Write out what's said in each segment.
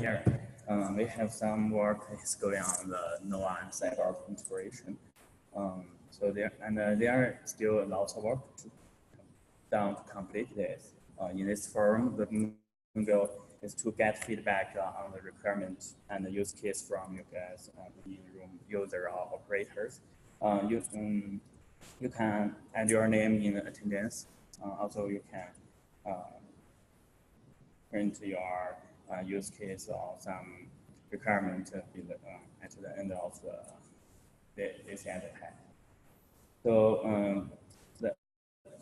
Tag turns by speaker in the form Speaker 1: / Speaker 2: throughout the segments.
Speaker 1: here, we have some work is going on the NOAA and Cyborg integration. So there are still a lot of work done to complete this. In this forum, the main goal is to get feedback on the requirements and the use case from you guys, in-room user or operators. You can add your name in attendance. Also, you can print your use case or some requirement at the end of this hack. So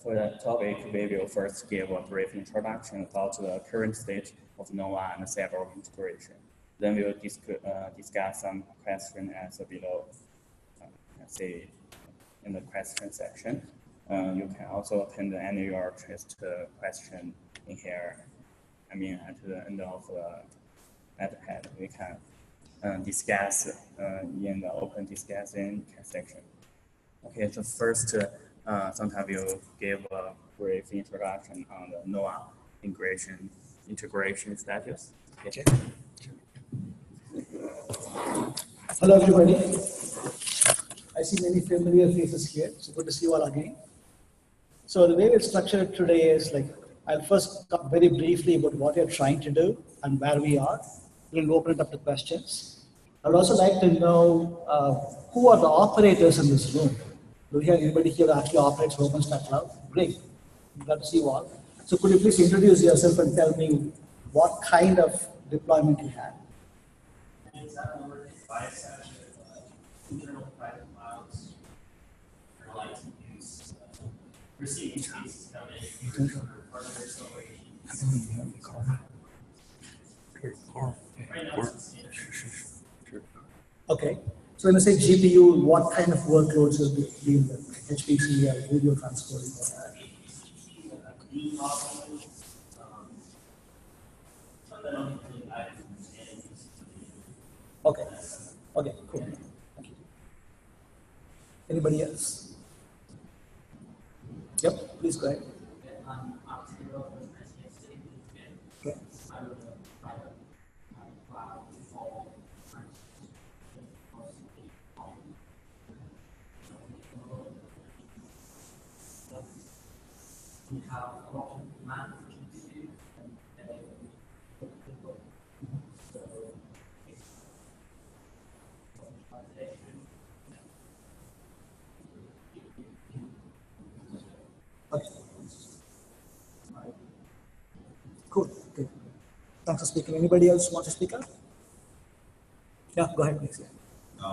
Speaker 1: for that topic, we will first give a brief introduction about the current state of NOAA and Cyborg integration. Then we will discuss some questions as below. Let's see in the question section. You can also append any of your interest question in here. I mean, at the end of the we can discuss in the open discussion section. Okay, so first, sometimes we'll give a brief introduction on the NOAA integration status. Okay.
Speaker 2: Hello, everybody. I see many familiar faces here. So good to see you all again. So the way we're structured today is like, I'll first talk very briefly about what we're trying to do and where we are. We'll open it up to questions. I'd also like to know who are the operators in this room. Do we have anybody here that actually operates OpenStack Cloud? Great. Glad to see you all. So could you please introduce yourself and tell me what kind of deployment you have?
Speaker 3: Internal private clouds are like to use receiving cases coming in hardware acceleration.
Speaker 2: Okay. So when you say GPU, what kind of workloads will be in the HPC or video transporting? Okay. Okay, cool. Thank you. Anybody else? Yep, please go ahead. Okay. Okay. Cool. Okay. Thanks for speaking. Anybody else want to speak up? Yeah, go ahead, please.
Speaker 4: I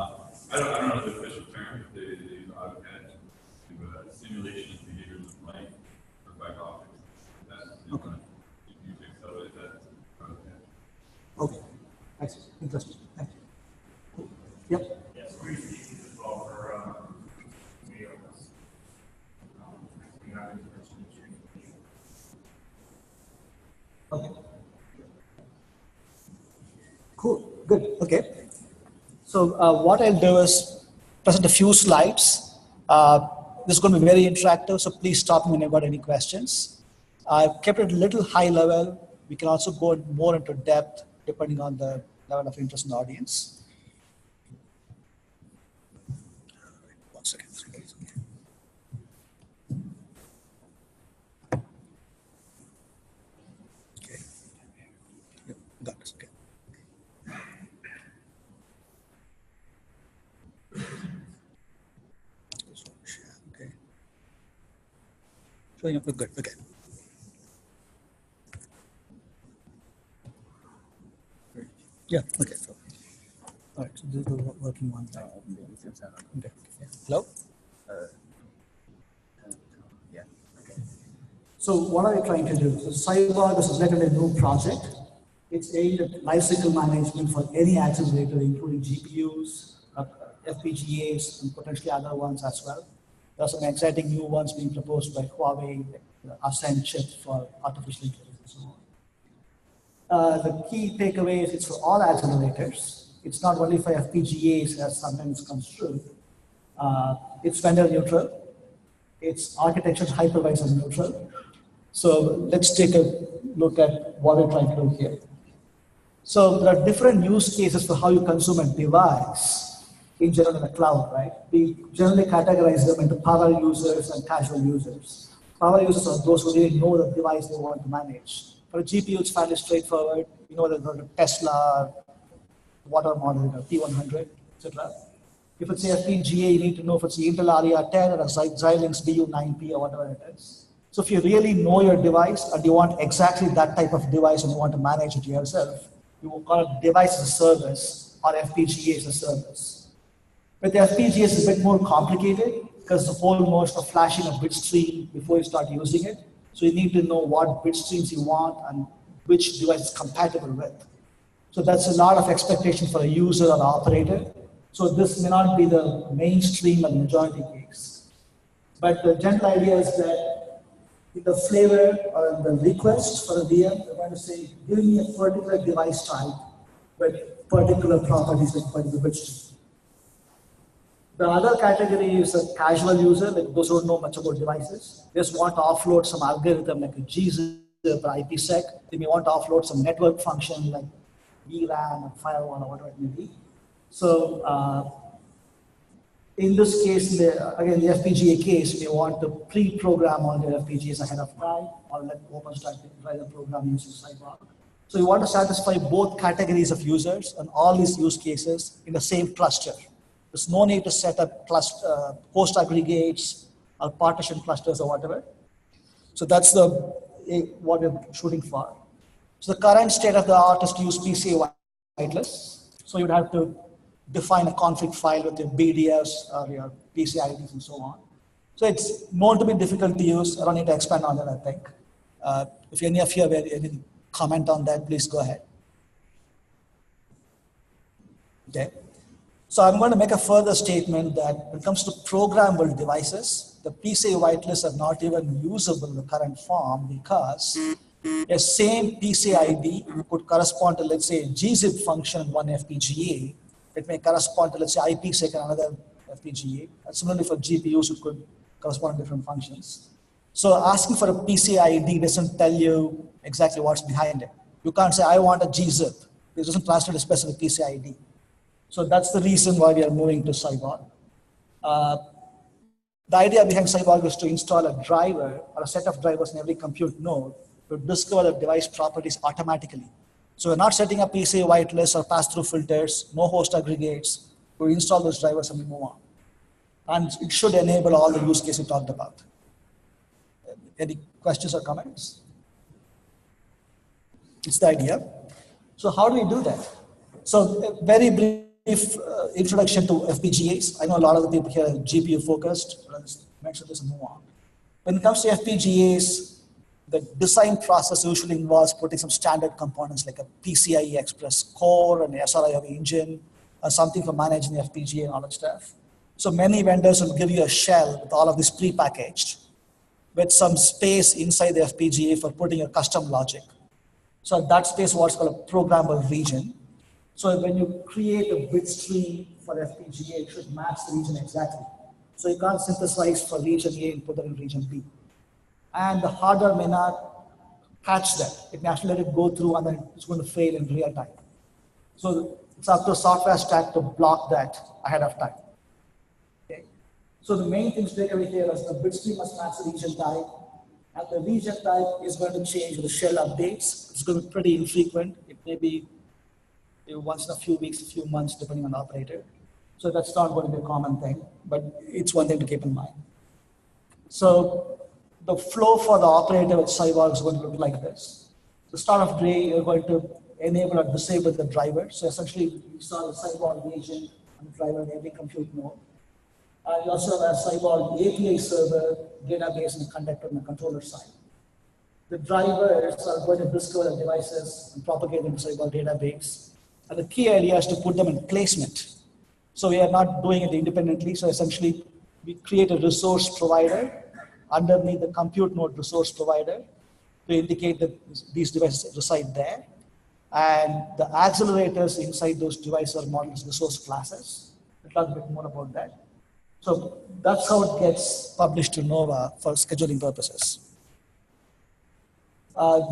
Speaker 4: don't know the official term. They use AutoCAD to do simulation behaviors of light for back office.
Speaker 2: Okay.
Speaker 4: You can accelerate that AutoCAD.
Speaker 2: Okay. I see. Interesting. Thank you. Cool. Yep.
Speaker 5: Yes, briefly as well for videos.
Speaker 2: Okay. Cool. Good. Okay. So what I'll do is present a few slides. This is going to be very interactive, so please stop me when you've got any questions. I've kept it a little high level. We can also go more into depth depending on the level of interest in the audience. One second. Okay. Yep, got this. Okay. Okay. Showing up. Good. Okay. Yeah. Okay. So, all right. So this is the working one. Okay. Hello.
Speaker 1: Yeah.
Speaker 2: Okay. So what are we trying to do? So Cyborg is relatively a new project. It's aimed at lifecycle management for any accelerator, including GPUs, FPGAs, and potentially other ones as well. There are some exciting new ones being proposed by Huawei, the Ascend chip for artificial intelligence and so on. The key takeaway is it's for all accelerators. It's not only for FPGAs as sometimes comes true. It's vendor neutral. It's architecture hypervisor neutral. So let's take a look at what we're trying to do here. So there are different use cases for how you consume a device in general in the cloud, right? We generally categorize them into power users and casual users. Power users are those who really know the device they want to manage. For a GPU, it's fairly straightforward. You know that the Tesla, water model, P100, etc. If it's a FPGA, you need to know if it's the Intel Aria 10 or a Xilinx DU9P or whatever it is. So if you really know your device and you want exactly that type of device and you want to manage it yourself, you will call it device as a service or FPGA as a service. With the FPGA, it's a bit more complicated because the whole notion of flashing a bit stream before you start using it. So you need to know what bit streams you want and which device is compatible with. So that's a lot of expectation for a user or operator. So this may not be the mainstream and majority case. But the general idea is that in the flavor or in the request for a VM, they're going to say, give me a particular device type with particular properties like particular bit stream. The other category is a casual user, like those who don't know much about devices. They just want to offload some algorithm like a gzip or IPsec. They may want to offload some network function like VLAN or firewall or whatever it may be. So in this case, again, the FPGA case, we want to pre-program all the FPGAs ahead of time or let OpenStack write the program using Cyborg. So you want to satisfy both categories of users and all these use cases in the same cluster. There's no need to set up host aggregates or partition clusters or whatever. So that's what we're shooting for. So the current state of the art is to use PCA whitelist. So you'd have to define a config file with your BDS or your PCI IDs and so on. So it's known to be difficult to use. I don't need to expand on that, I think. If any of you have any comment on that, please go ahead. Okay. So I'm going to make a further statement that when it comes to programmable devices, the PCI whitelists are not even usable in the current form because a same PCI ID could correspond to, let's say, a gzip function in one FPGA. It may correspond to, let's say, IPsec in another FPGA. And similarly for GPUs, it could correspond to different functions. So asking for a PCI ID doesn't tell you exactly what's behind it. You can't say, I want a gzip. It doesn't translate a specific PCI ID. So that's the reason why we are moving to Cyborg. The idea behind Cyborg is to install a driver or a set of drivers in every compute node to discover the device properties automatically. So we're not setting up PCI whitelists or pass-through filters, no host aggregates. We install those drivers and we move on. And it should enable all the use cases we talked about. Any questions or comments? It's the idea. So how do we do that? So a very brief introduction to FPGAs. I know a lot of the people here are GPU focused. Let's mention this and move on. When it comes to FPGAs, the design process usually involves putting some standard components like a PCIe Express core, an SRIO engine, or something for managing the FPGA and all that stuff. So many vendors will give you a shell with all of this pre-packaged with some space inside the FPGA for putting your custom logic. So that space is what's called a programmable region. So when you create a bit stream for FPGA, it should match the region exactly. So you can't synthesize for region A and put that in region B. And the hardware may not catch that. It may actually let it go through and then it's going to fail in real time. So it's up to a software stack to block that ahead of time. Okay. So the main thing to take away here is the bit stream must match the region type. And the region type is going to change with the shell updates. It's going to be pretty infrequent. It may be once in a few weeks, a few months, depending on the operator. So that's not going to be a common thing, but it's one thing to keep in mind. So the flow for the operator with Cyborg is going to look like this. The start of gray, you're going to enable or disable the driver. So essentially, you install a Cyborg agent and the driver in every compute node. You also have a Cyborg API server, database, and a conductor on the controller side. The drivers are going to discover the devices and propagate them to Cyborg database. And the key idea is to put them in placement. So we are not doing it independently. So essentially, we create a resource provider underneath the compute node resource provider to indicate that these devices reside there. And the accelerators inside those devices are modeled as resource classes. We'll talk a bit more about that. So that's how it gets published to Nova for scheduling purposes.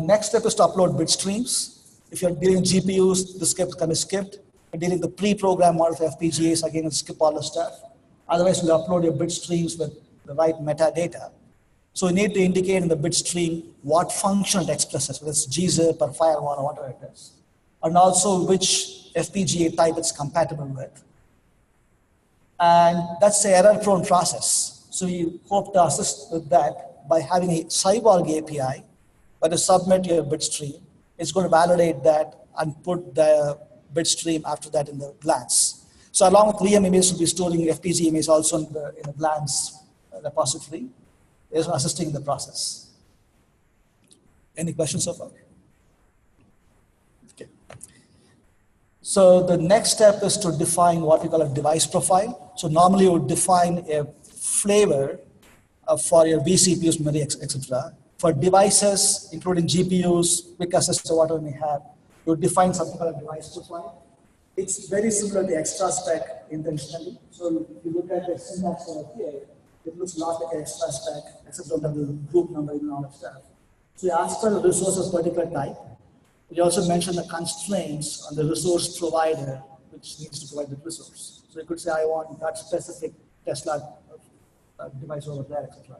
Speaker 2: Next step is to upload bit streams. If you're dealing with GPUs, the script can be skipped. If you're dealing with the pre-programmed model for FPGAs, again, you'll skip all the stuff. Otherwise, you'll upload your bit streams with the right metadata. So you need to indicate in the bit stream what function it expresses, whether it's gzip or firewall or whatever it is. And also which FPGA type it's compatible with. And that's an error-prone process. So you hope to assist with that by having a Cyborg API, where you submit your bit stream. It's going to validate that and put the bit stream after that in the glance. So along with VM images, we'll be storing FPGA images also in the glance repository. Is assisting the process. Any questions so far? Okay. So the next step is to define what we call a device profile. So normally you would define a flavor for your vCPUs, memory, etc. For devices, including GPUs, quick access to whatever we have, you would define something called a device profile. It's very similar to extra spec intentionally. So if you look at the syntax over here, it looks a lot like an extra spec, except don't have the group number and all that stuff. So you ask for the resources particular type. You also mention the constraints on the resource provider, which needs to provide the resource. So you could say, I want that specific Tesla device over there, etc.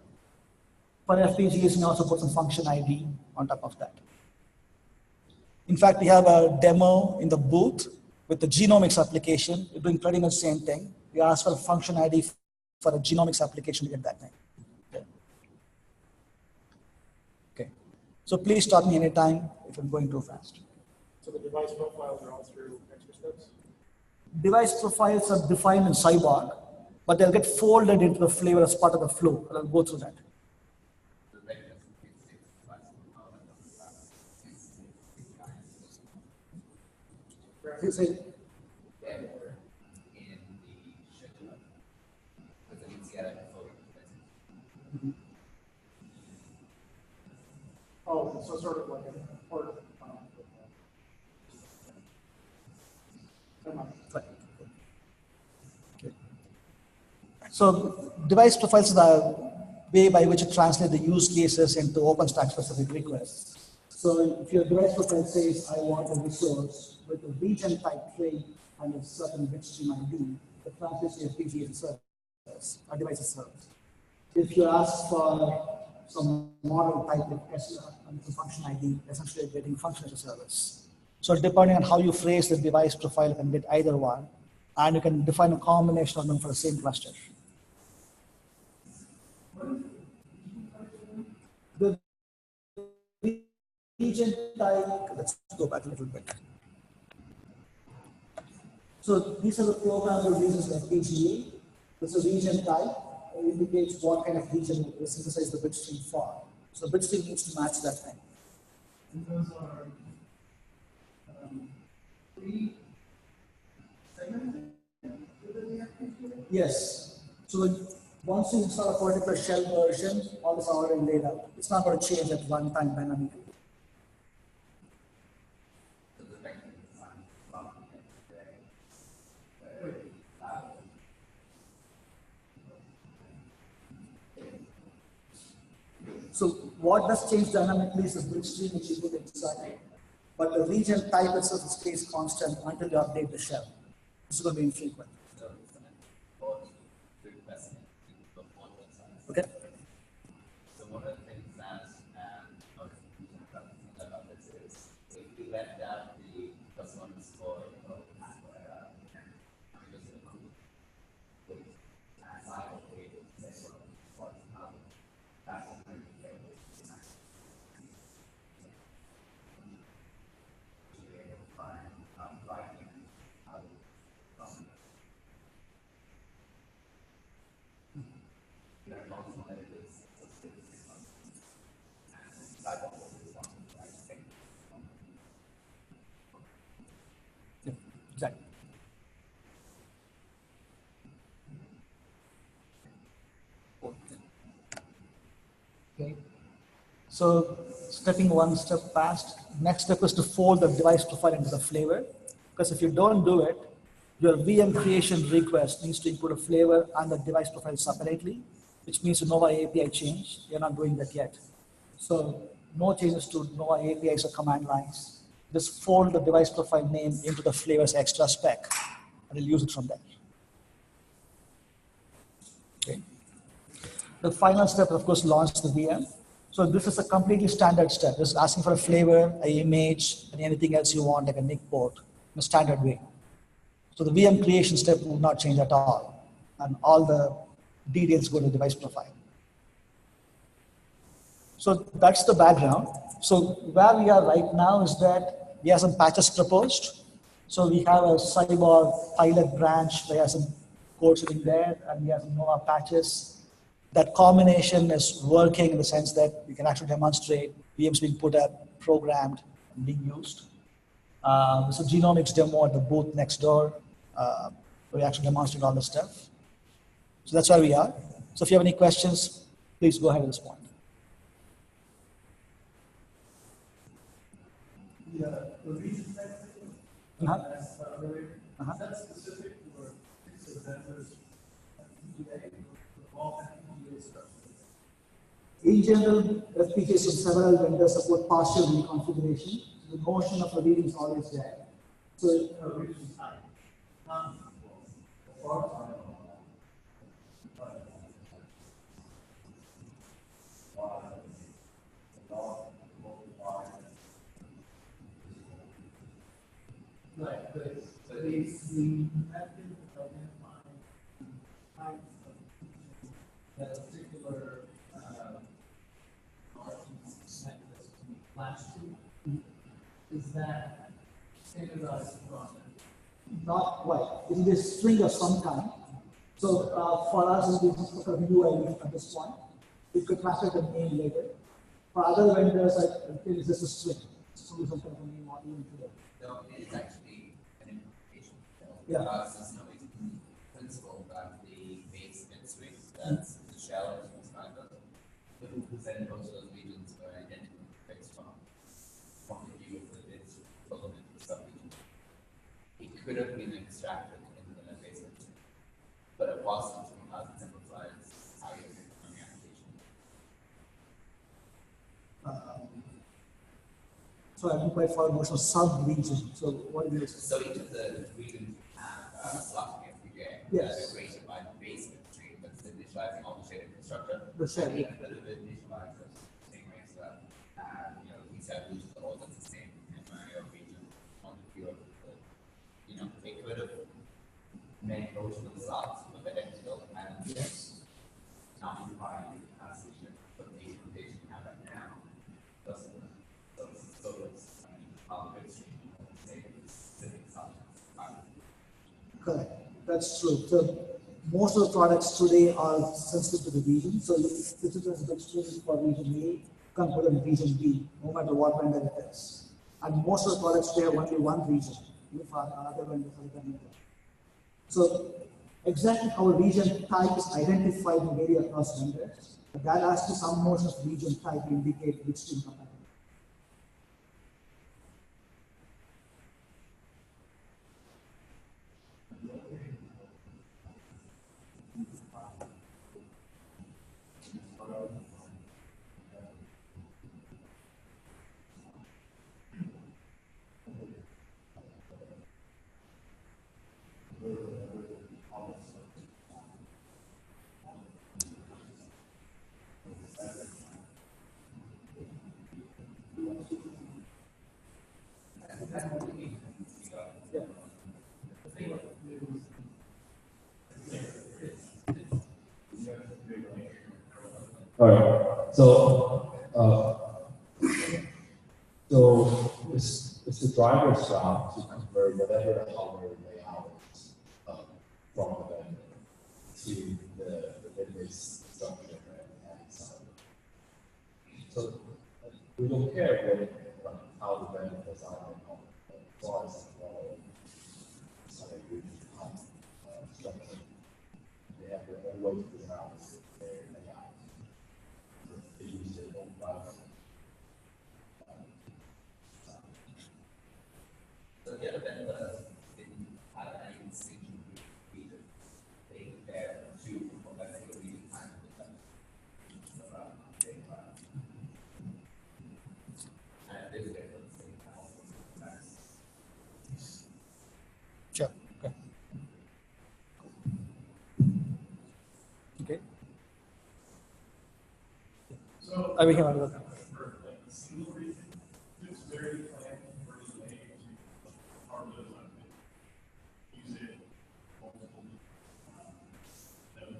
Speaker 2: For FPGAs, you also put some function ID on top of that. In fact, we have a demo in the booth with the genomics application. You're doing pretty much the same thing. You ask for a function ID for a genomics application to get that thing. Okay. So please stop me anytime if I'm going too fast.
Speaker 5: So the device profiles are all through extra steps?
Speaker 2: Device profiles are defined in Cyborg, but they'll get folded into the flavor as part of the flow. I'll go through that.
Speaker 5: Oh, so sort of like a part of the
Speaker 2: Okay. So device profiles are the way by which you translate the use cases into OpenStack specific requests. So if your device profile says, I want a resource with a region type trait and a certain bitstream ID, the translates to FPGA service, or device service. If you ask for some model type like Tesla and the function ID, essentially you're getting function as a service. So depending on how you phrase the device profile, you can get either one, and you can define a combination of them for the same cluster. The region type, let's go back a little bit. So these are the programmable regions of FPGA. This is region type. It indicates what kind of region we synthesize the bit stream for. So the bit stream needs to match that thing.
Speaker 5: And those are pre-segmented within the FPGA?
Speaker 2: Yes. So once you install a particular shell version, all this is already laid out. It's not going to change at one time dynamically. So what does change dynamically is the bit stream which you put inside. But the region type itself stays constant until you update the shell. This is going to be infrequent. Okay.
Speaker 6: So one of the things that is if we left out the +1 score
Speaker 2: Exactly. Okay. So stepping one step past, next step is to fold the device profile into the flavor. Because if you don't do it, your VM creation request needs to include a flavor and the device profile separately, which means the Nova API change. You're not doing that yet. So no changes to Nova APIs or command lines. Just fold the device profile name into the flavor's extra spec, and it'll use it from there. Okay. The final step, of course, launch the VM. So this is a completely standard step. This is asking for a flavor, an image, and anything else you want, like a NIC port, in a standard way. So the VM creation step will not change at all, and all the details go to the device profile. So that's the background. So where we are right now is that we have some patches proposed. So we have a Cyborg pilot branch. We have some code sitting there, and we have some Nova patches. That combination is working in the sense that we can actually demonstrate VMs being put up, programmed, and being used. There's a genomics demo at the booth next door. Where we actually demonstrate all the stuff. So that's where we are. So if you have any questions, please go ahead at this point.
Speaker 5: The region type thing, that's is that specific for fixed vendors, PPA, or all PPA stuff?
Speaker 2: In general, FPGAs from several vendors support partial reconfiguration. The notion of a reading is always there. So,
Speaker 5: Region type. Right, but the method of identifying types of that particular mechanism flash to, is that standardized across it?
Speaker 2: not quite. It will be a string of some kind. So for us, it is a UI at this point. We could classify the name later. For other vendors, I think it's just a string. So we can put the name or even today.
Speaker 6: No, it's actually an implementation.
Speaker 2: Yeah.
Speaker 6: Because in principle, that the base swing, that's the shell of the kind of, but then most of those regions are identical based on point of view of the bits element for some region. It could have been extracted in the base swing, but it wasn't because it simplifies how you're doing the application.
Speaker 2: So I didn't quite follow most of sub-region. So what do you say?
Speaker 6: So each of the regions have a slot FPGA
Speaker 2: Yes.
Speaker 6: that are created by the base tree that's initializing all the shaded constructor.
Speaker 2: The shell,
Speaker 6: And
Speaker 2: yeah.
Speaker 6: each of it initializes the same way so that these have regions are all that's the same area region on the view of the they could have made those of the slots of identical and not unified the capacity, but the implementation you have right now doesn't. So it's
Speaker 2: Correct. That's true. So most of the products today are sensitive to the region. So if this is a big string for region A, come put in region B, no matter what vendor it is. And most of the products today have only one region. If other vendors are done. So exactly how a region type is identified may vary across vendors. But that has to some notion of region type to indicate which string compatible.
Speaker 7: All right. So it's the driver's job to convert whatever the hardware layout is from the vendor to the database structure and so on. So we don't care how the vendor design it, as long as it's not a huge structure. They have their own way to design their layout. They use their own platform.
Speaker 6: So the other vendor didn't have any distinction between region. They compare two complexity of region time with them. And this is the same time.
Speaker 2: Sure. Okay. Okay.
Speaker 5: So,
Speaker 2: I will hear about that.
Speaker 5: for like a single region, it's very planning for the way to part of those use it multiple nodes.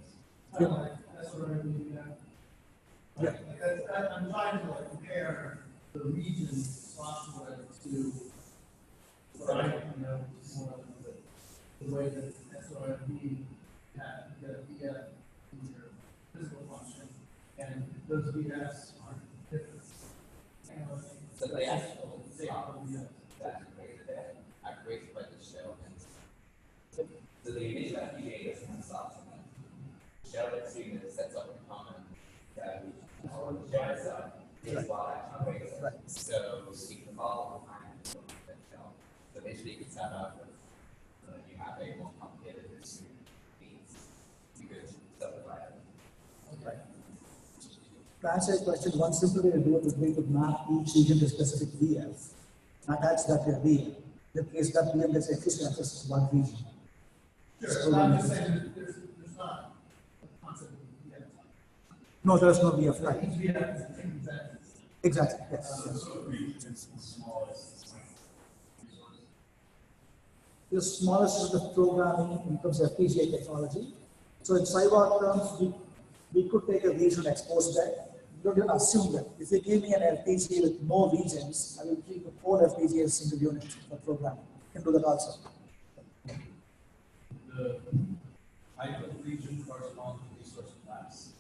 Speaker 2: Yeah.
Speaker 5: That's what I mean,
Speaker 2: Yeah.
Speaker 5: I'm trying to like compare the region software to what I know more of the way that SOFB had the VF in your physical function, and those VFs are different.
Speaker 6: So the actual
Speaker 5: They are VFs.
Speaker 6: that are created by the shell. So the initial FPGA doesn't have stops on it. The shell that's seen that sets up a common shares is while actually breaks it. So you can follow behind that shell. So basically you can set up you have a more complicated distributed means you could subdivide it.
Speaker 2: To answer your question, one simple way to do it would be to map each region to specific VF. Attach that to a VM. In case that VM gets efficient access to one region.
Speaker 5: Sure, so I'm just saying that there's not a concept of VF.
Speaker 2: No, there's no VF, right?
Speaker 5: Each VF is a different exactly.
Speaker 2: Exactly, yes. yes.
Speaker 5: So region is the smallest resource.
Speaker 2: The smallest is the programming in terms of FPGA technology. So in Cyborg terms, we could take a region and expose that. You don't even assume that. If you give me an FPGA with no regions, I will treat the whole FPGA as a single unit for programming. You can do that also.
Speaker 5: The type of region corresponds to resource class.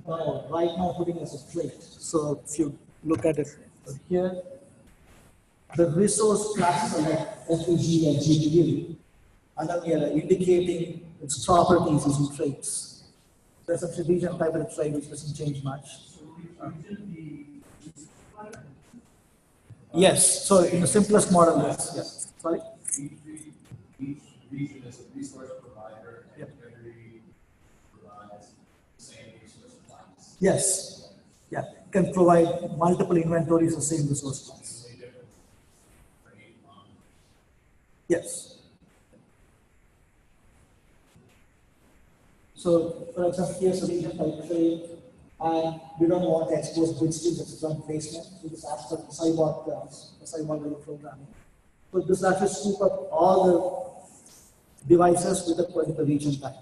Speaker 2: Right now putting as a plate. So if you look at it here, the resource classes are like FPGA and GPU, and then we are indicating its properties using traits. There's a region type of trait which doesn't change much. Yes, so in the simplest model, yes. Sorry?
Speaker 5: Each region is a resource provider, and every provides the same resource class.
Speaker 2: Yes. Yeah. Can provide multiple inventories of the same resource class. Yes. So, for example, here's a region type trait, and we don't want to expose bit streams as one placement. We just ask for Cyborg terms, the Cyborg level programming. So this actually scoop up all the devices with the region type.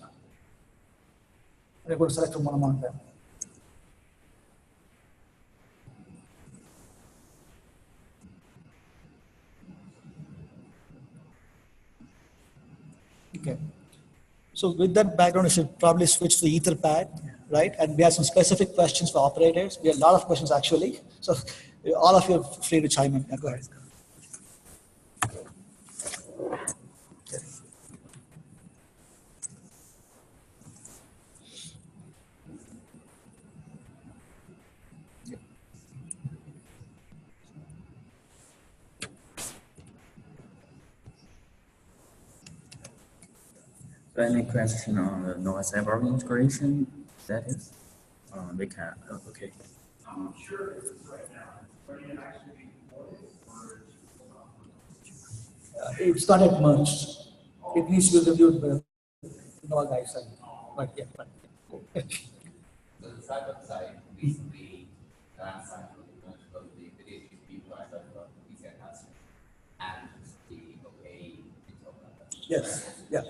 Speaker 2: And we're going to select from one among them. Okay. So with that background, you should probably switch to Etherpad, right? And we have some specific questions for operators. We have a lot of questions actually. So all of you are free to chime in. Yeah, go ahead.
Speaker 1: So any question on the Cyborg integration? That is, they can. Okay.
Speaker 5: I'm sure it's right now. Are you actually deployed or
Speaker 2: It's not yet merged. It needs to be reviewed by all guys. But yeah,
Speaker 6: So the cyber side recently last cycle merged both the video GPU driver from PCI House and the OA Intel driver.
Speaker 2: yes, yeah.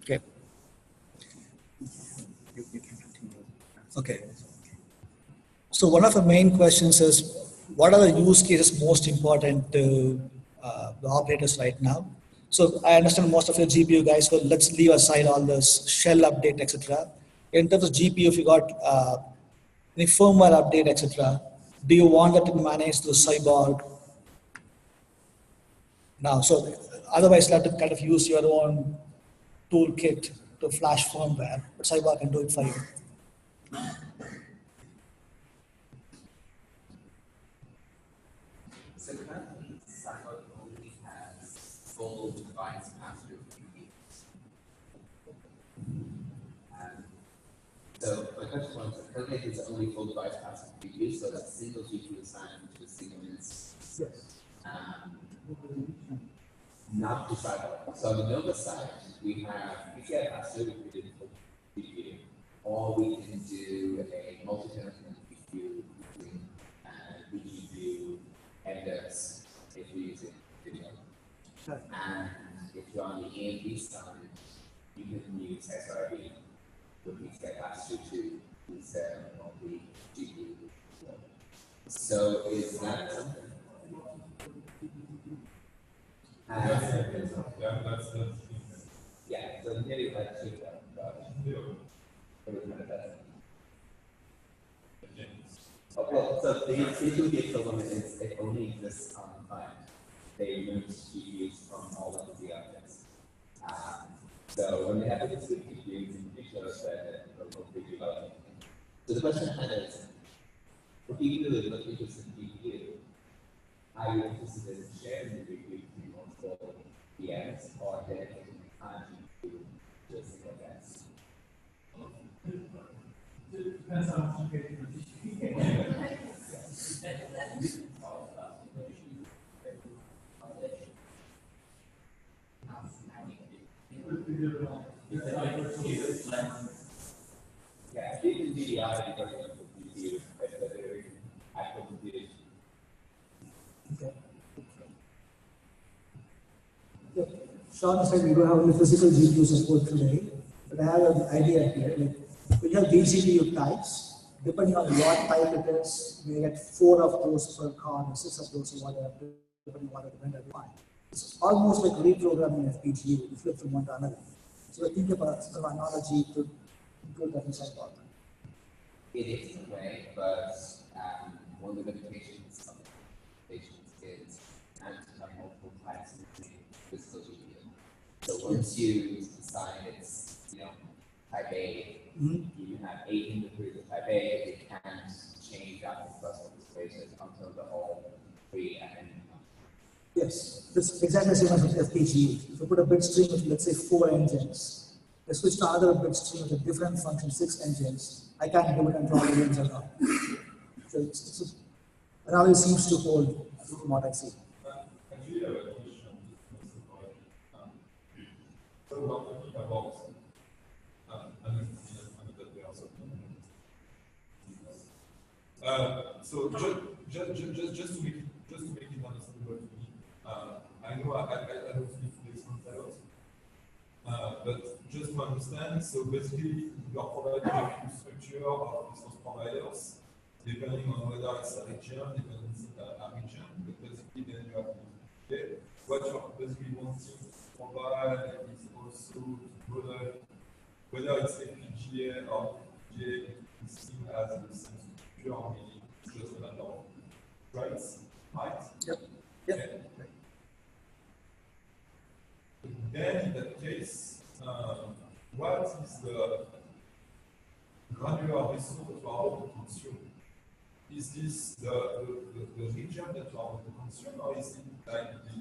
Speaker 2: Okay.
Speaker 1: You can continue.
Speaker 2: Okay. So one of the main questions is, what are the use cases most important to the operators right now? So I understand most of your GPU guys, so let's leave aside all this shell update, etc. In terms of GPU, if you got any firmware update, etc., do you want that to be managed through Cyborg now? So otherwise, you have to kind of use your own toolkit to flash firmware, but Cyborg can do it for you.
Speaker 6: So currently, Cyborg only has full device pass-through QPUs. So my question was, currently it's only full device pass-through QPUs, so that single GPU assigned to a not the Cyborg. So on the Nova side, we have PCI Faster with GPU, or we can do a multi-tenant GPU between BGPU and DEX if you're using video. And if you're on the AMD side, you can use SRV with PCI Faster to instead of the GPU. So is that something? Yeah, so maybe like two, okay, so these would be equivalent is it only exists on time. They remove GPUs from all of the objects. So when they have this with GPUs, it shows that they do logic. So the question I had is, for people who look interested in GPU, are you interested in sharing the GPU between multiple VMs or dedicating time to a single guest?
Speaker 5: It depends on how much you pay for the
Speaker 6: Yeah, you can DDI because of the GPU, but there is actual computation.
Speaker 2: Sean said we don't have any physical GPU support today, but I have an idea here. Like, we have these GPU types, depending on what type it is, we get 4 of those per card or 6 of those or whatever, depending on what the vendor defines. It's almost like reprogramming FPGA, you flip from one to another. So think about an analogy to include that inside Cyborg.
Speaker 6: It is in a way, but one of the limitations of the patients is and to have multiple types of the physical GPU. So once you decide it's, type A, you have 18 degrees of type A, you can't change that across all the spaces until the whole tree and
Speaker 2: Yes, it's exactly the same as with FPGA. If you put a bit stream with, let's say, 4 engines, I switch to another bit stream with a different function, 6 engines, I can't do it until all the engines are gone. So it always seems to hold from what I see.
Speaker 4: Actually, I have a question. So we're talking about so just to make it understandable to me, I know I don't speak this concept, but just to understand, so basically you are providing a structure of resource providers, depending on whether it's a region, depending on a region, but basically then you have to what you're basically wanting to provide is also to model whether it's FPGA or FPGA is seen as the same structure, or maybe it's just a matter of rights, right?
Speaker 2: Yep.
Speaker 4: Okay. Then in that case, what is the granular resource that you are able to consume? Is this the region that you are able to consume, or is it like the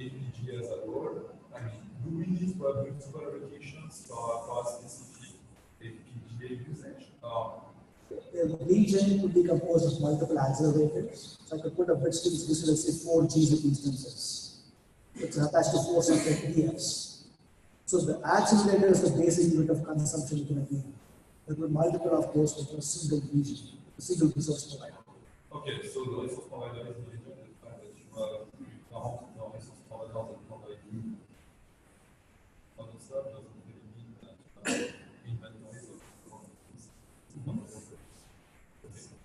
Speaker 4: FPGA as a whole? I mean, do we need to have multiple applications for a specific FPGA usage?
Speaker 2: The region could be composed of multiple accelerators. So I could put a bit stream, let's say 4 GZIP instances. It's attached to 4 separate EFs. So the accelerator is the basic unit of consumption within a VM. There will be multiple of those within a single region, a single resource provider.
Speaker 4: Okay, so the resource provider is the region, the fact that you have no resource provider that provide you other stuff doesn't really mean that inventories of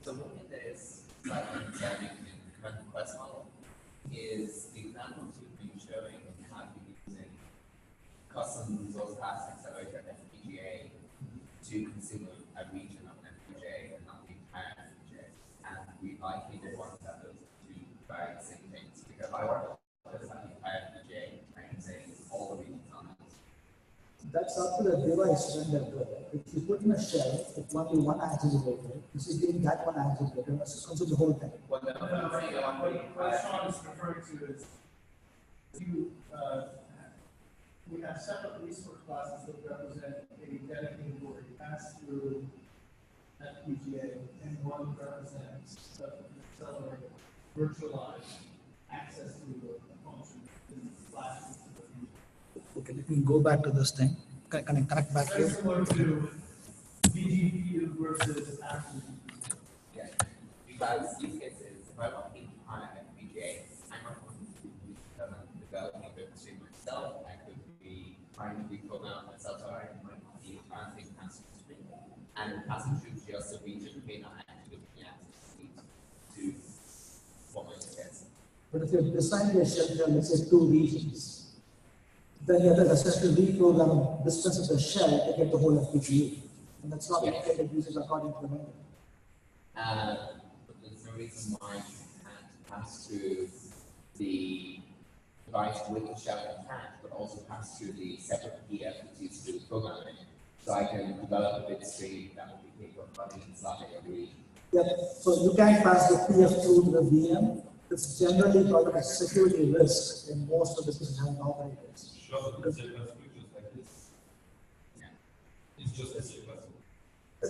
Speaker 6: So looking at this, like in current request model, is the examples you've been showing how to using custom resource path accelerator FPGA to consume a region of an FPGA and not the entire FPGA. And we likely don't want to have those two very same things, because I want to just have the entire FPGA and say all the regions on it.
Speaker 2: That's up to the device vendor. If you put in a shell with only one accelerator, this is giving that one accelerator, let's consume the whole thing.
Speaker 5: What Sean is referring to is we have separate resource classes that represent a dedicated or a pass-through FPGA, and one represents the accelerator virtualized access to a function.
Speaker 2: Okay, let me go back to this thing. Can I connect back
Speaker 5: Very
Speaker 2: here?
Speaker 5: similar to vGPU versus active.
Speaker 6: Yeah, because use cases, if I want to on an FPGA, I might want to be developing a bit myself. I could be trying to reprogram myself, so I might not be advancing passing through. And passing through just a region may not actually be access to what my use case.
Speaker 2: But if you design your shell, let's say 2 regions, then you have to essentially reprogram the distance of the shell to get the whole FPGA. And that's not the intended usage according to the vendor.
Speaker 6: But there's no reason why you can't pass through the device with the shell attached, but also pass through the separate PF that's used to do programming. So I can develop a bit stream that will be capable of running inside a region.
Speaker 2: Yep. So you can pass the PF through to the VM. It's generally called a security risk in most of the system operators.
Speaker 4: Sure, it's just like this.
Speaker 6: Yeah.
Speaker 4: It's just a C++.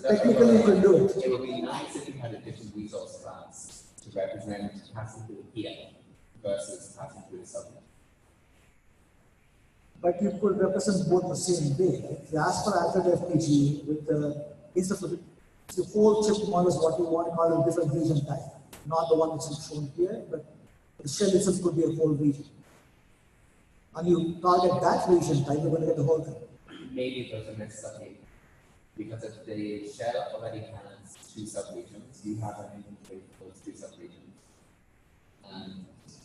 Speaker 2: Technically, you can do it.
Speaker 6: It would be nice if you had a different resource class to represent passing through the PF versus passing through the subnet.
Speaker 2: But you could represent both the same way. Right? If you ask for active FPGA with the instead of the whole chip model is what you want to call a different region type, not the one which is shown here, but the shell itself could be a whole region. And you target that region type, you're going to get the whole thing.
Speaker 6: Maybe there's a mix up here. Because if the shell already has 2 subregions, you have an inventory for those 2 subregions.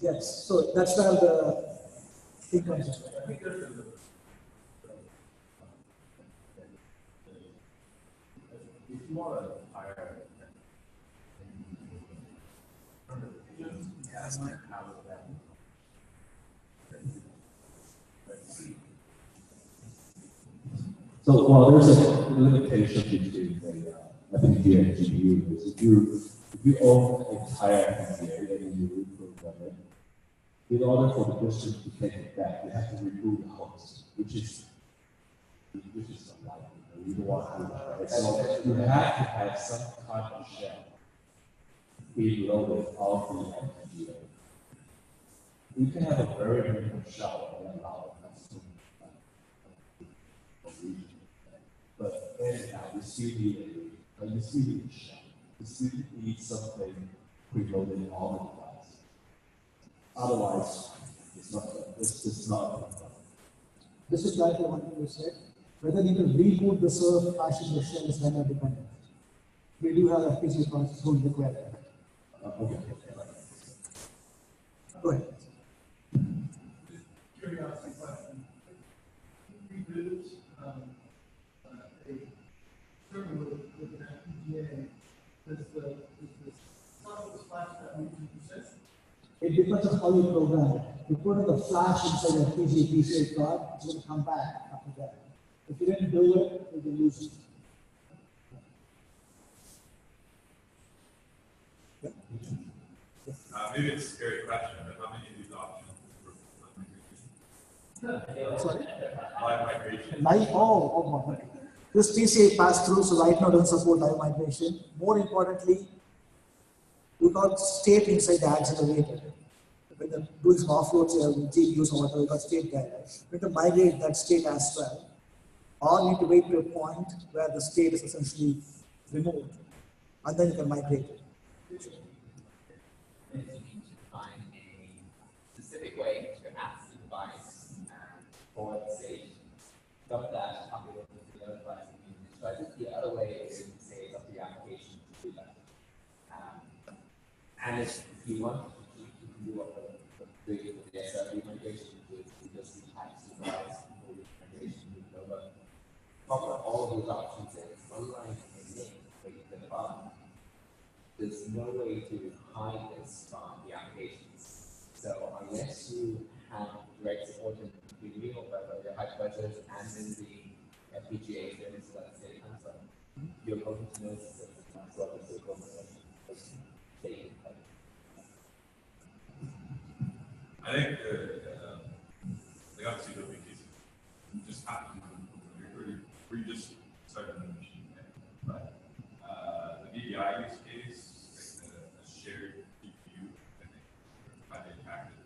Speaker 2: Yes, so that's where the thing comes in.
Speaker 7: If you want to hire so, well, there's a limitation between the FPGA and GPU. Because if you own the entire FPGA, then you reprogram it. In order for the person to take it back, you have to reboot the host, which is unlikely. You don't want to do that. Right? So you have to have some kind of shell being loaded off the FPGA. You can have a very different shell that allows custom region. But anyhow, you still need a shell. You still need something preloaded on the device. Otherwise, it's just not.
Speaker 2: This is like one thing you said. Whether you can reboot the server flashing the shell is vendor dependent. We do have FPGA process who require that.
Speaker 7: Okay.
Speaker 2: Go ahead.
Speaker 5: Curiosity question. Reboot a server with an FPGA. Does the software flash that region persist?
Speaker 2: It depends on how you program it. You put in the flash inside a PCA card, it's going to come back after that. If you didn't do it, you will lose it.
Speaker 4: Maybe it's a scary question, but how many of these options for
Speaker 2: Sorry?
Speaker 4: live migration?
Speaker 2: Oh, this PCA pass through, so right now doesn't support live migration. More importantly, you got state inside the accelerator. When you're doing some offloads, you have GPUs or whatever, you got state there. You need to migrate that state as well. Or you need to wait to a point where the state is essentially removed, and then you can migrate it.
Speaker 6: Then you need to find a specific way to access the device for the state. Stop that, copy it to the other device. So I think the other way is to say it's up to the application to do that. And if you want to do what the SRE migration is, you just attach the device for the migration to the over. Cover all of those options is unlike a link where you can find. There's no way to hide this from the applications. So unless you have direct support in between you or your hypervisors and then the FPGA service that state answer, you're going to notice that it's not sort of state.
Speaker 4: I think they obviously don't make cases. Just happen where you just started on the machine. But the VDI use case, like a shared GPU, I think, highly impacted.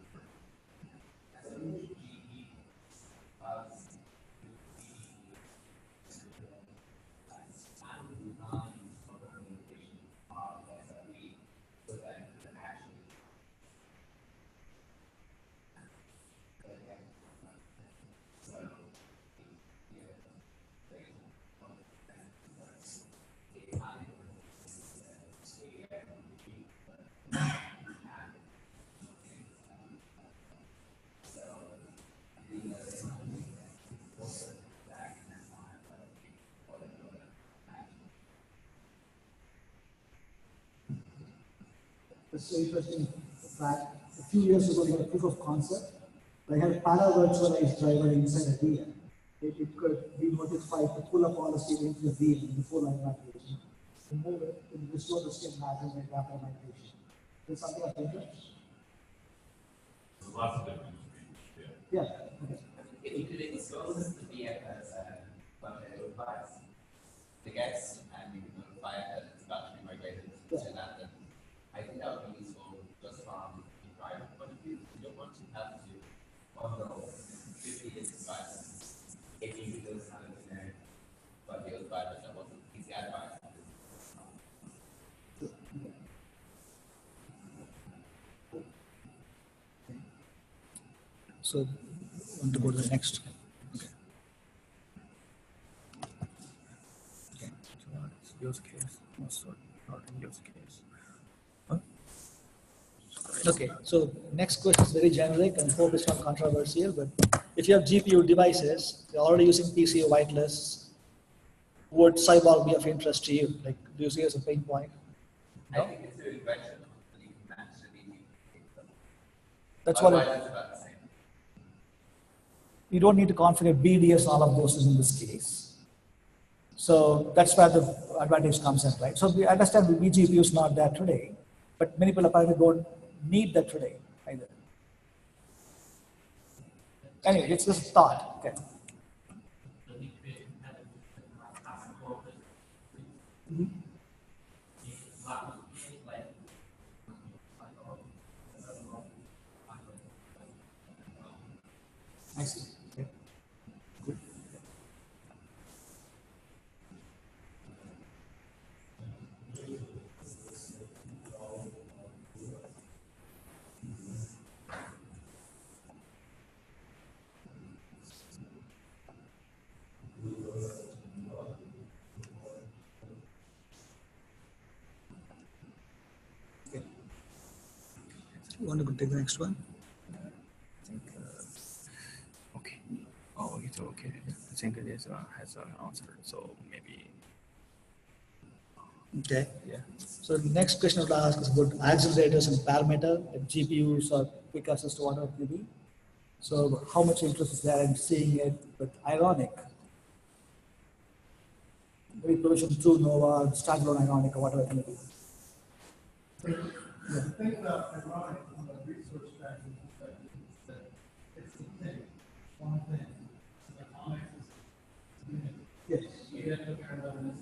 Speaker 2: It's so interesting that a few years ago we had a proof of concept. They had a para-virtualized driver inside a VM. It could be notified to pull a policy into the VM before line migration, remove it, and restore the state mapping and after migration. Is something of interest?
Speaker 4: Lots of different things.
Speaker 2: Yeah. Okay.
Speaker 6: If you could expose the VM as a bunch of notifiers, the guests, and you can notify it that it's about to be migrated to that, then I think that would be useful just from a private point of view. You don't want to have to bundle 50 devices. If you do those kind of generic, but the other drivers that wasn't PCI devices.
Speaker 2: So, want to go to the next. Okay. Okay. So, use case. Also, not in use case. Huh? Okay. So, next question is very generic and hope it's not controversial. But if you have GPU devices, you're already using PCU whitelists. Would Cyborg be of interest to you? Like, do you see it as a pain point?
Speaker 6: I think it's a regression that you can match the DP.
Speaker 2: That's what
Speaker 6: Otherwise, it's about the same.
Speaker 2: you don't need to configure BDS, all of those in this case. So that's where the advantage comes in, right? So we understand the BGPU is not there today, but many people apparently don't need that today either. Anyway, it's just a thought. Okay. Mhm. I see. Okay. Good. Okay. You want to take the next one?
Speaker 1: I think, okay. Oh, it's okay. I think this has an answer. So maybe.
Speaker 2: Okay.
Speaker 1: Yeah.
Speaker 2: So the next question I would ask is about accelerators and parameter, like GPUs or quick access to whatever it may be. So how much interest is there in seeing it, but ironic? Maybe provision 2 Nova, standalone ironic or whatever it may be.
Speaker 5: The thing about ironic from a resource tracking perspective is that it's the thing, one thing. Atomic is unit.
Speaker 2: Yes.
Speaker 5: You have to compare evidence,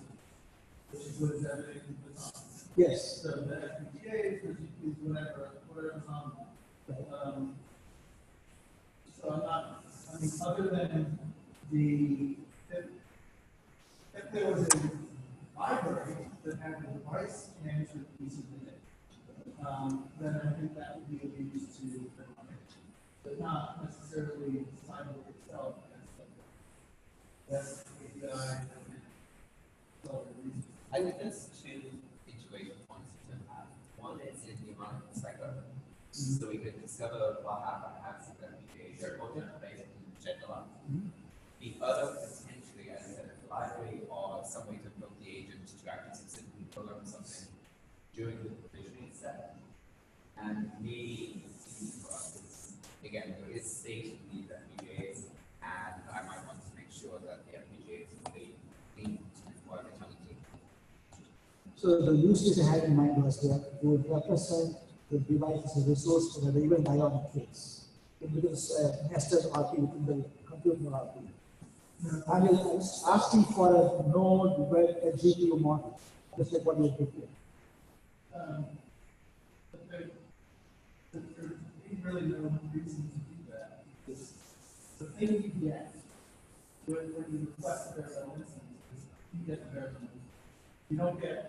Speaker 5: which includes everything in the top.
Speaker 2: Yes.
Speaker 5: So the FPGAs, the GPUs, whatever's on. So I'm not, I mean, other than if there was a library that had the device management pieces in it, then I think that would be of use to economic, but not necessarily Cyborg itself as API.
Speaker 6: I think there's two integration points to have. One is in the amount of cycle. So we could discover what happened as the FPGA project based in general. The other potentially, as I said, a library or some way to build the agent to actually specifically program something during the provisioning step. And me, again, there is state in these FPGAs, and I might want to make sure that the FPGA is fully clean before I return it to.
Speaker 2: So the use case I had in mind was that you would represent the device as a resource for the even ionic case. Because nested RP within the computer RP. And it's asking for a node with a GPU model, just like what you did here.
Speaker 5: But there's really no reason to do that. Because the thing you get when you request the bare metal instance is you get the bare metal instance. You don't get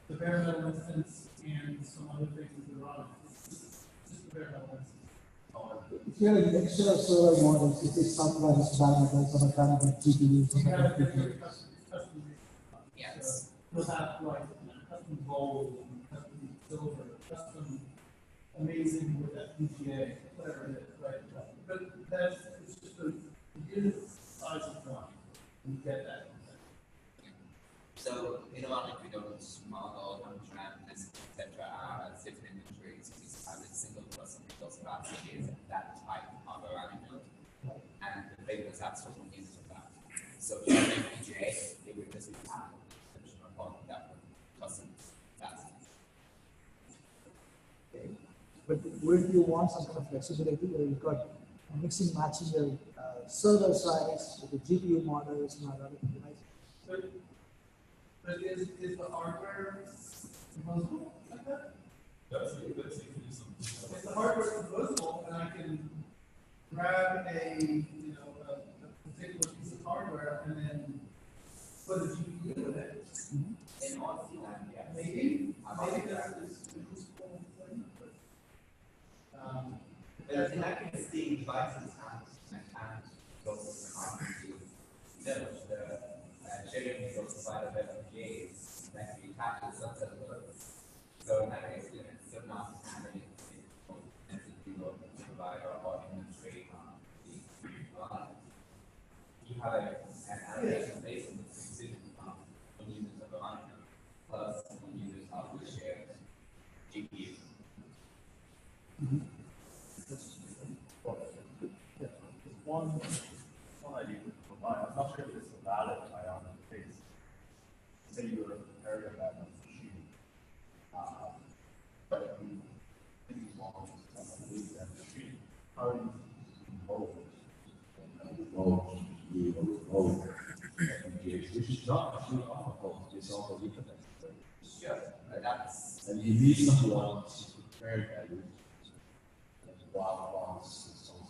Speaker 5: the bare metal instance and some other things that are on it. It's just the bare metal instance.
Speaker 2: If you have an extra server models, it is software is parameters, some are parameters, GPU, some
Speaker 5: You
Speaker 2: are
Speaker 5: have a
Speaker 2: GPUs.
Speaker 5: different custom.
Speaker 6: Yes.
Speaker 5: You'll have like custom gold, custom silver, custom amazing with FPGA, whatever it is, right? But that's, it's just a unit size of one. You get that.
Speaker 6: So in a lot of we don't model how much RAM, disk, etc. As different inventories. So if you have an FPGA, it would just be time extension of all that custom fast.
Speaker 2: Okay. But would you want some kind of flexibility where you've got mixing, matching your server size with the GPU models and other devices?
Speaker 5: But is the hardware composable like that?
Speaker 4: That's usually something.
Speaker 5: If the hardware is composable, then I can grab a particular piece of hardware and then put a GPU in it.
Speaker 6: In all land, yeah.
Speaker 5: Maybe that's a useful thing, but
Speaker 6: But in that case, the devices and go to the sharing goes provide of FPGAs that can be attached to some set of nodes. So in that case, it's still not having entity to provide or demonstrate you have an application based on the specific when users of the line plus when users of the shared GPU.
Speaker 8: One idea to provide, I'm not sure if it's a valid ionic case. Say you're a area back on the machine, but you think you want to leave that machine. How do you involve it? Which is not actually on the host, it's on the Ethernet.
Speaker 6: Yeah, that's
Speaker 7: And you need someone to prepare that route. Black box and so on.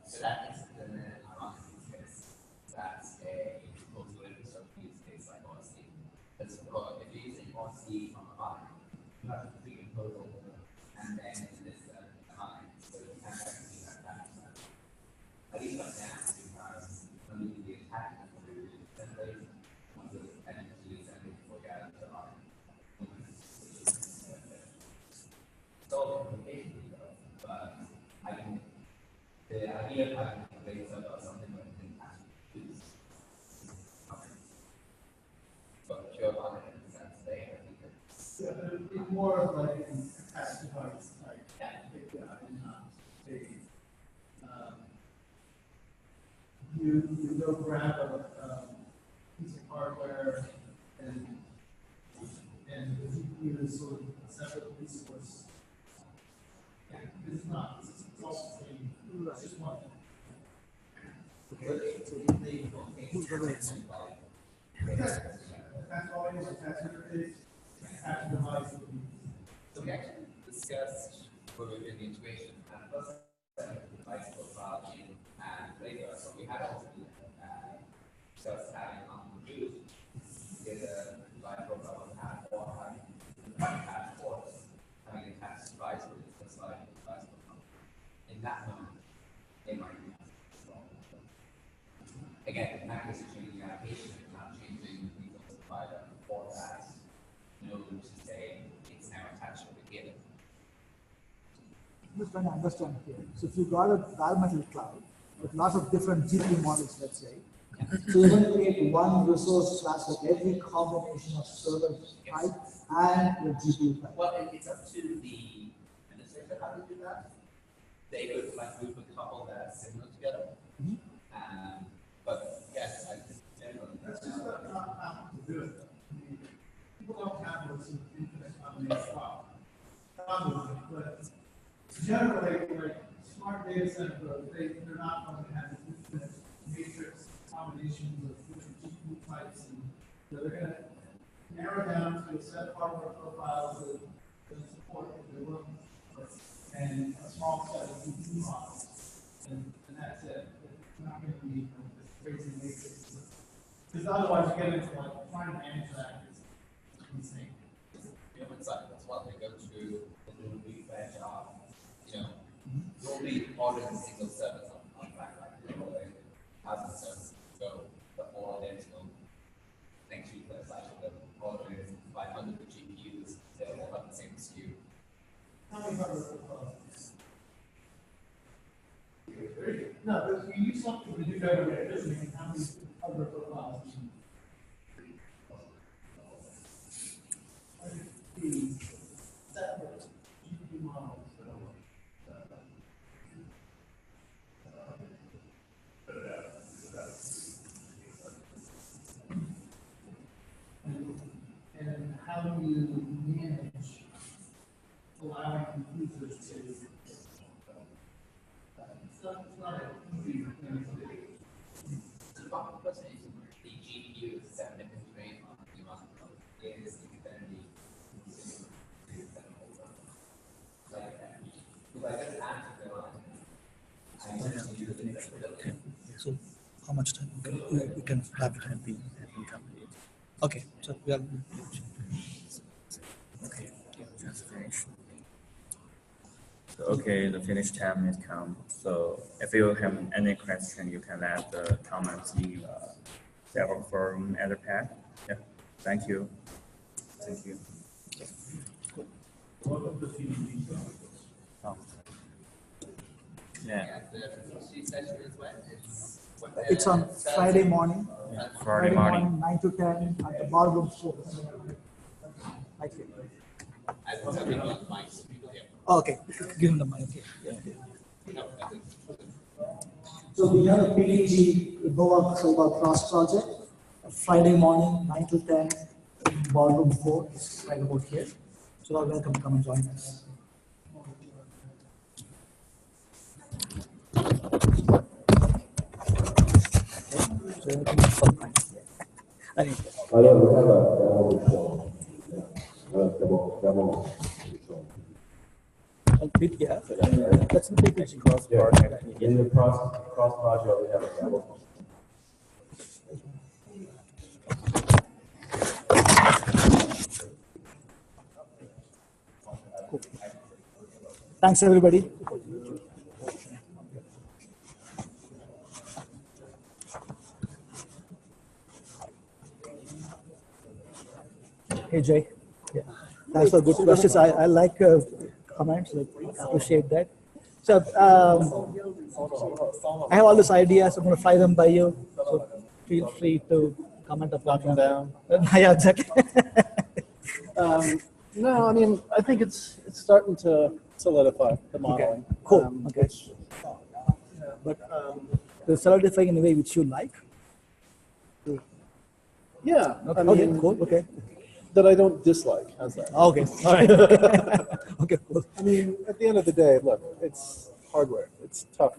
Speaker 6: so that is the ironic use case. That's a proposal infrastructure use case like OSC. That's because if you're using OSC on the line, you have to pre-impose over and then this line, so you can't actually have that. At least right now, because when you do the attack, you do the template, once the dependencies and you forget the line. So complicated, but I can. The idea of having a base of something that you can actually use. But pure 100% today, I think it's
Speaker 5: yeah, but it's more of like an attached device type. You go grab a piece of hardware and the GPU is sort of a separate resource. Yeah, it's not. It's also saying it's just one. That's all it is. That's interface. Attach device.
Speaker 6: So we actually discussed where we're doing the integration and plus device profile and later. So we had also discussed having on the get a device profile and add or having attached ports, having attached device with just like device profile. In that moment, it might be again, in that case, you're changing the application, you're not changing the resource provider for that node to say it's now attached to the given.
Speaker 2: I'm just trying to understand here. So if you've got a bare metal cloud with lots of different GPU models, let's say, so you're going to create one resource class for every combination of server type and your GPU type.
Speaker 6: Well, it's up to the administrator how to do that. They could we could couple that signal together. But yes, I generally
Speaker 5: That's just not how to do it. I mean, people don't have those infinite combination problems, but generally, like smart data center growth, they're not going to have infinite matrix combinations of different GPU types, and so they're going to narrow down to a set of hardware profiles that support what they're looking for, and a small set of GPU models, and that's it. It's not going to be this crazy matrix, because otherwise you get into like trying to manage that is insane.
Speaker 6: human cycle as well. They go through the new refresh of, we'll be ordering a single service on track, like thousand services go before then to next week, let's actually ordering 500 GPUs, they all have the same SKU.
Speaker 5: How many hardware profiles? No, but you use something to do better with it, how many hardware profiles do you the separate GPU models.
Speaker 2: rabbit had been completed. Okay, so we are
Speaker 1: Okay, just finish. So, okay, the finish time has come. So if you have any question, you can add the comments in several forum at the pad. Yeah, thank you. Thank you. Oh. Yeah,
Speaker 6: The history session is when?
Speaker 2: it's on Friday morning.
Speaker 1: Friday morning.
Speaker 2: 9 to 10 at the ballroom 4. I think.
Speaker 6: I was having on mics, people here.
Speaker 2: Okay, give him the mic. Yeah.
Speaker 6: No, I think.
Speaker 2: So we have a PDG Goa Cyborg Cross project, Friday morning, 9 to 10, ballroom 4, it's right about here. So you are welcome to come and join us. So everything is fine. Anyway,
Speaker 7: I don't we have a demo show. Demo show.
Speaker 2: yeah, that's the PDG.
Speaker 7: In the cross project, we have a demo.
Speaker 2: Thanks, everybody. Hey, Jay. Yeah. Thanks for good questions. I like comments. Like, appreciate that. So, I have all these ideas. I'm going to fly them by you. So, feel free to comment upon them.
Speaker 8: Down.
Speaker 2: Yeah, exactly.
Speaker 8: No, I mean, I think it's starting to solidify the modeling.
Speaker 2: Cool. Okay. But the solidifying in a way which you like.
Speaker 8: Yeah,
Speaker 2: Okay,
Speaker 8: I mean,
Speaker 2: okay, cool. Okay.
Speaker 8: that I don't dislike. How's that?
Speaker 2: Okay. All right. Okay, cool.
Speaker 8: I mean, at the end of the day, look, it's hardware. It's tough.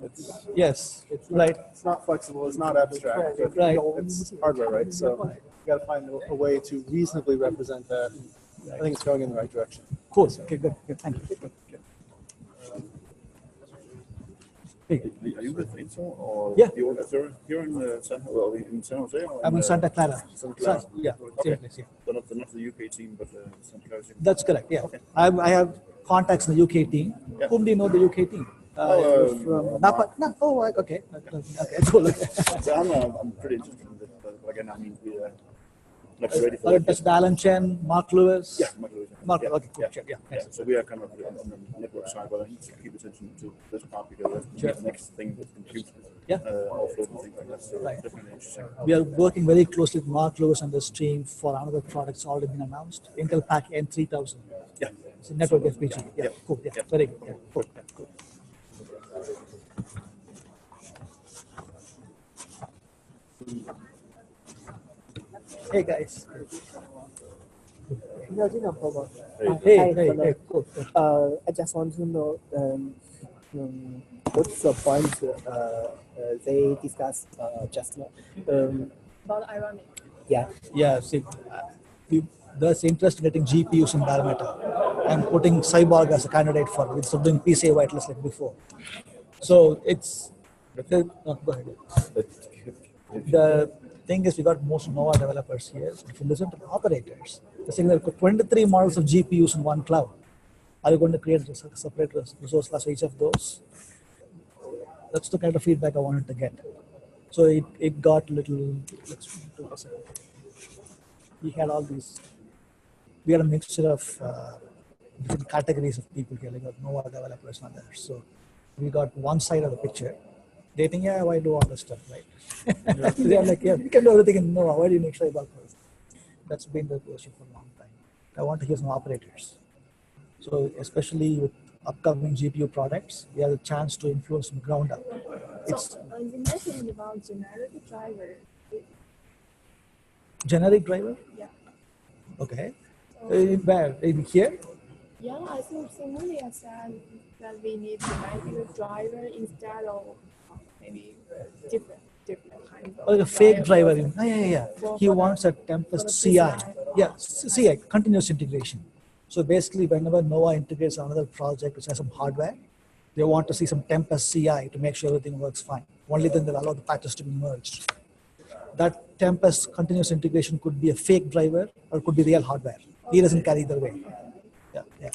Speaker 2: Yes.
Speaker 8: It's
Speaker 2: Right.
Speaker 8: It's not flexible. It's not abstract.
Speaker 2: Right.
Speaker 8: It's hardware, right? So you got to find a way to reasonably represent that. I think it's going in the right direction.
Speaker 2: Cool. Okay, good. Thank you. Good. Hey,
Speaker 9: Are you with Intel or
Speaker 2: Yeah.
Speaker 9: the order here in San Jose? Or
Speaker 2: I'm in Santa Clara.
Speaker 9: Santa Clara.
Speaker 2: Yeah.
Speaker 9: Okay.
Speaker 2: Same place, yeah.
Speaker 9: So not the UK team, but Santa Clara team.
Speaker 2: That's correct. Yeah. I have contacts in the UK team.
Speaker 9: Yeah.
Speaker 2: Whom do you know the UK team? From Napa? No. Oh, okay. Okay. Cool.
Speaker 9: So I'm pretty interested in this, but again, I mean, we're not ready for it.
Speaker 2: That's Alan Chen, Mark Lewis.
Speaker 9: Yeah, Mark Lewis.
Speaker 2: Mark,
Speaker 9: Yeah,
Speaker 2: okay, cool.
Speaker 9: yeah.
Speaker 2: Sure, yeah.
Speaker 9: Yeah, so we are kind of on the network side, but I need to keep attention to this part because that's
Speaker 2: Sure.
Speaker 9: the next thing with compute,
Speaker 2: Yeah.
Speaker 9: offload and things like that. So
Speaker 2: Right.
Speaker 9: definitely interesting.
Speaker 2: We are working very closely with Mark Lewis and this team for another product that's already been announced, Intel Pack N3000.
Speaker 9: Yeah.
Speaker 2: It's a network FPGA. Yeah,
Speaker 9: Yeah.
Speaker 2: cool. Yeah,
Speaker 9: Yeah.
Speaker 2: very good. Yeah, cool. Yeah, cool. Hey guys. Hey, cool.
Speaker 10: I just want to know what's the point they discussed just now.
Speaker 11: About ironic.
Speaker 10: Yeah.
Speaker 2: Yeah, see, there's interest in getting GPUs in bare metal. I'm putting Cyborg as a candidate for it instead of doing PCI whitelist like before. So it's, go ahead. The thing is, we got most Nova developers here. If you listen to the operators, they're saying there are 23 models of GPUs in one cloud. Are you going to create a separate resource class for each of those? That's the kind of feedback I wanted to get. So it got a little, we had all these, we had a mixture of different categories of people here, like Nova developers and others. So we got one side of the picture. They think, yeah, why do all this stuff, right? They're like, yeah, we can do everything in Nova. Why do you make Cyborg first? That's been the question for a long time. I want to hear some operators. So especially with upcoming GPU products, we have a chance to influence from ground up.
Speaker 11: So you mentioned about generic driver.
Speaker 2: Generic driver?
Speaker 11: Yeah.
Speaker 2: Okay.
Speaker 11: So,
Speaker 2: Where? In here?
Speaker 11: yeah, I think somebody has said that we need generic driver instead of maybe different kinds of.
Speaker 2: Oh, like a fake driver. Yeah. He wants a Tempest CI. Yeah, CI, continuous integration. So basically, whenever Nova integrates another project which has some hardware, they want to see some Tempest CI to make sure everything works fine. Only then they'll allow the patches to be merged. that Tempest continuous integration could be a fake driver or could be real hardware. He doesn't care either way. Yeah, yeah.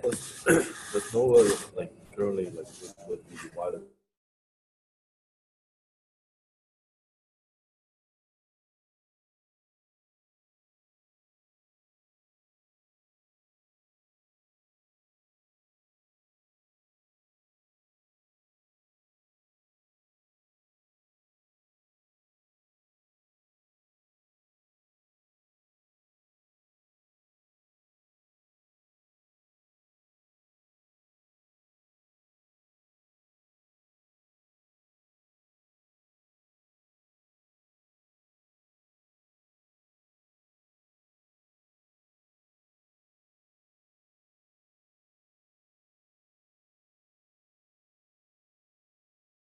Speaker 12: There's no way, like currently, like with the wireless